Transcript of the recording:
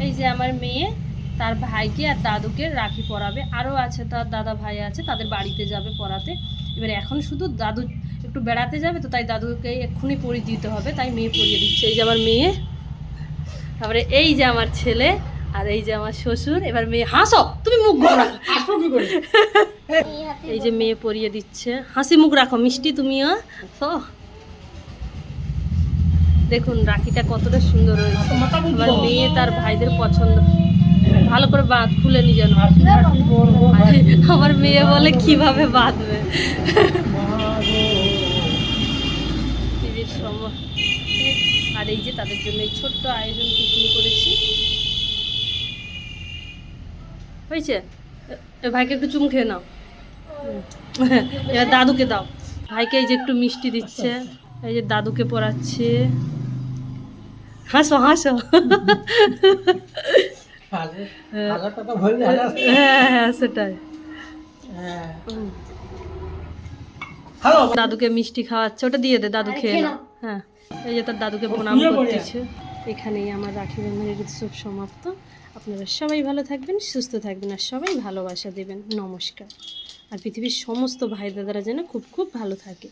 এই যে আমার মেয়ে তার ভাইকে আর দাদুকে রাখি পরাবে, আরও আছে তার দাদা ভাই আছে, তাদের বাড়িতে যাবে পরাতে। এবার এখন শুধু দাদু একটু বেড়াতে যাবে, তো তাই দাদুকে এক্ষুনি পরিয়ে দিতে হবে, তাই মেয়ে পরিয়ে দিচ্ছে। এই যে আমার মেয়ে, তারপরে এই যে আমার ছেলে, আর এই যে আমার শ্বশুর। এবার মেয়ে হাসো, তুমি মুখ ঘোরা। এই যে মেয়ে পরিয়ে দিচ্ছে, হাসি মুখ রাখো মিষ্টি তুমিও। তো দেখুন রাখিটা কতটা সুন্দর হয়েছে। আমার মেয়ে তার ভাইদের পছন্দ। ভালো করে বাঁধ, খুলে নি যেন। আমার মেয়ে বলে কিভাবে বাঁধবে। আর এই যে তাদের জন্য এই ছোট্ট আয়োজন টিফিন করেছি। হয়েছে? ভাইকে একটু চুম খেয়ে নাও। এবার দাদুকে দাও। ভাইকে এই যে একটু মিষ্টি দিচ্ছে, এই যে দাদুকে পড়াচ্ছে। হাসো হাসো। হ্যাঁ হ্যাঁ সেটাই। দাদুকে মিষ্টি খাওয়াচ্ছে, ওটা দিয়ে দে, দাদু খেয়ে নাও। হ্যাঁ এই যে তার দাদুকে প্রণাম করতেছে। এখানেই আমার রাখি বন্ধনের উৎসব সমাপ্ত। আপনারা সবাই ভালো থাকবেন, সুস্থ থাকবেন, আর সবাই ভালোবাসা দেবেন। নমস্কার। আর পৃথিবীর সমস্ত ভাই দাদারা যেন খুব খুব ভালো থাকে।